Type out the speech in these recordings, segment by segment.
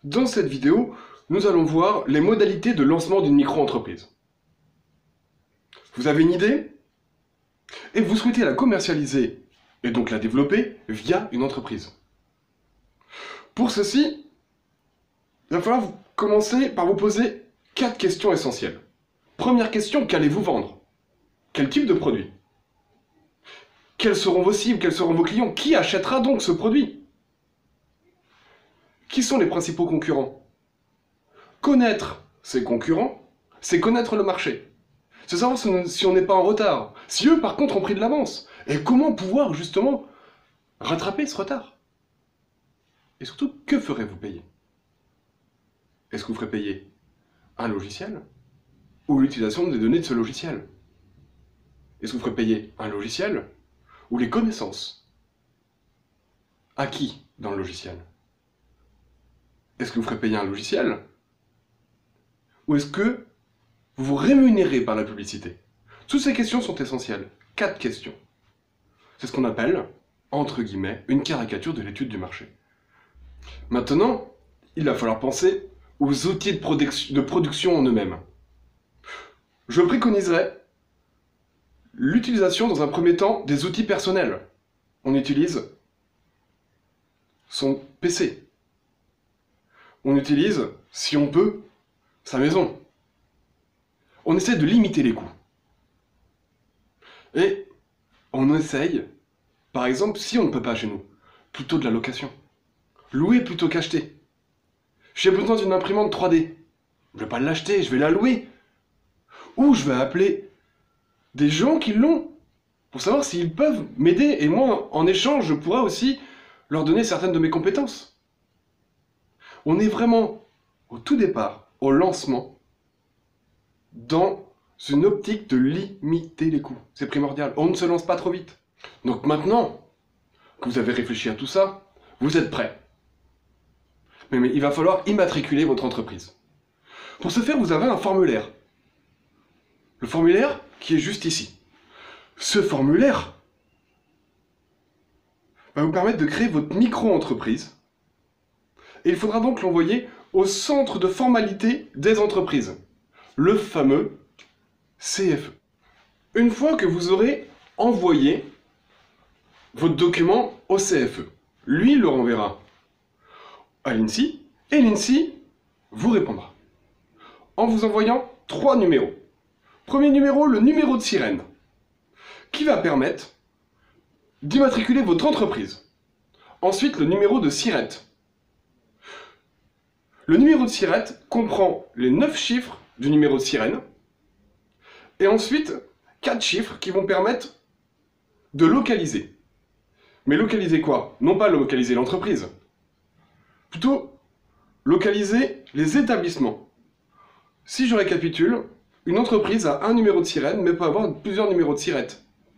Dans cette vidéo, nous allons voir les modalités de lancement d'une micro-entreprise. Vous avez une idée? Et vous souhaitez la commercialiser et donc la développer via une entreprise. Pour ceci, il va falloir commencer par vous poser 4 questions essentielles. Première question, qu'allez-vous vendre? Quel type de produit? Quelles seront vos cibles? Quels seront vos clients? Qui achètera donc ce produit? Qui sont les principaux concurrents? Connaître ses concurrents, c'est connaître le marché. C'est savoir si on n'est pas en retard. Si eux, par contre, ont pris de l'avance. Et comment pouvoir, justement, rattraper ce retard? Et surtout, que ferez-vous payer? Est-ce que vous ferez payer un logiciel ou l'utilisation des données de ce logiciel? Est-ce que vous ferez payer un logiciel ou les connaissances? À qui dans le logiciel? Est-ce que vous ferez payer un logiciel? Ou est-ce que vous vous rémunérez par la publicité? Toutes ces questions sont essentielles. 4 questions. C'est ce qu'on appelle, entre guillemets, une caricature de l'étude du marché. Maintenant, il va falloir penser aux outils de production en eux-mêmes. Je préconiserais l'utilisation dans un premier temps des outils personnels. On utilise son PC. On utilise, si on peut, sa maison. On essaie de limiter les coûts. Et on essaye, par exemple, si on ne peut pas chez nous, plutôt de la location. Louer plutôt qu'acheter. J'ai besoin d'une imprimante 3D. Je ne vais pas l'acheter, je vais la louer. Ou je vais appeler des gens qui l'ont, pour savoir s'ils peuvent m'aider. Et moi, en échange, je pourrais aussi leur donner certaines de mes compétences. On est vraiment, au tout départ, au lancement, dans une optique de limiter les coûts. C'est primordial. On ne se lance pas trop vite. Donc maintenant que vous avez réfléchi à tout ça, vous êtes prêts. Mais il va falloir immatriculer votre entreprise. Pour ce faire, vous avez un formulaire. Le formulaire qui est juste ici. Ce formulaire va vous permettre de créer votre micro-entreprise. Et il faudra donc l'envoyer au centre de formalité des entreprises. Le fameux CFE. Une fois que vous aurez envoyé votre document au CFE, lui le renverra à l'INSEE, et l'INSEE vous répondra. En vous envoyant 3 numéros. Premier numéro, le numéro de sirène, qui va permettre d'immatriculer votre entreprise. Ensuite, le numéro de SIRET. Le numéro de SIRET comprend les 9 chiffres du numéro de sirène, et ensuite 4 chiffres qui vont permettre de localiser. Mais localiser quoi? Non pas localiser l'entreprise, plutôt localiser les établissements. Si je récapitule, une entreprise a un numéro de sirène, mais peut avoir plusieurs numéros de SIRET.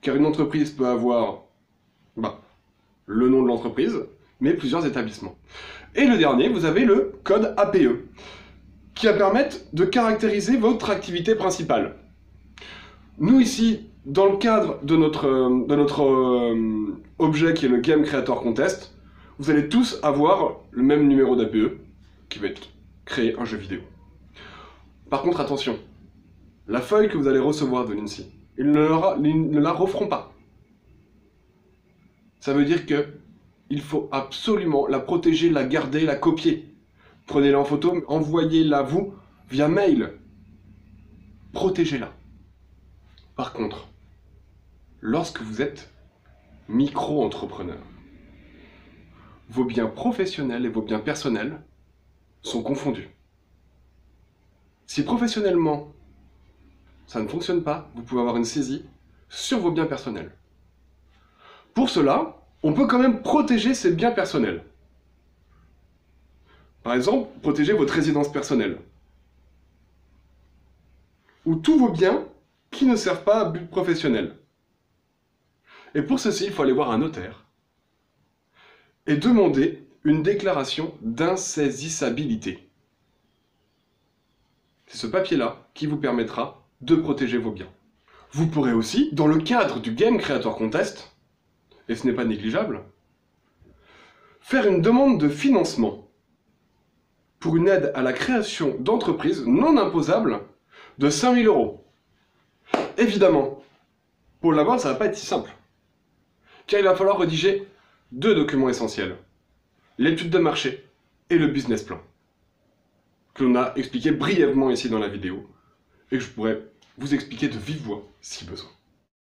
Car une entreprise peut avoir le nom de l'entreprise, mais plusieurs établissements. Et le dernier, vous avez le code APE, qui va permettre de caractériser votre activité principale. Nous ici, dans le cadre de notre objet qui est le Game Creator Contest, vous allez tous avoir le même numéro d'APE, qui va être créer un jeu vidéo. Par contre, attention, la feuille que vous allez recevoir de l'INSEE, ils ne la referont pas. Ça veut dire que il faut absolument la protéger, la garder, la copier. Prenez-la en photo, envoyez-la vous via mail. Protégez-la. Par contre, lorsque vous êtes micro-entrepreneur, vos biens professionnels et vos biens personnels sont confondus. Si professionnellement, ça ne fonctionne pas, vous pouvez avoir une saisie sur vos biens personnels. Pour cela, on peut quand même protéger ces biens personnels. Par exemple, protéger votre résidence personnelle. Ou tous vos biens qui ne servent pas à but professionnel. Et pour ceci, il faut aller voir un notaire et demander une déclaration d'insaisissabilité. C'est ce papier-là qui vous permettra de protéger vos biens. Vous pourrez aussi, dans le cadre du Game Creator Contest, et ce n'est pas négligeable, faire une demande de financement. pour une aide à la création d'entreprises non imposables de 5 000 €. Évidemment, pour l'avoir, ça ne va pas être si simple. Car il va falloir rédiger 2 documents essentiels. L'étude de marché et le business plan. Que l'on a expliqué brièvement ici dans la vidéo. Et que je pourrais vous expliquer de vive voix si besoin.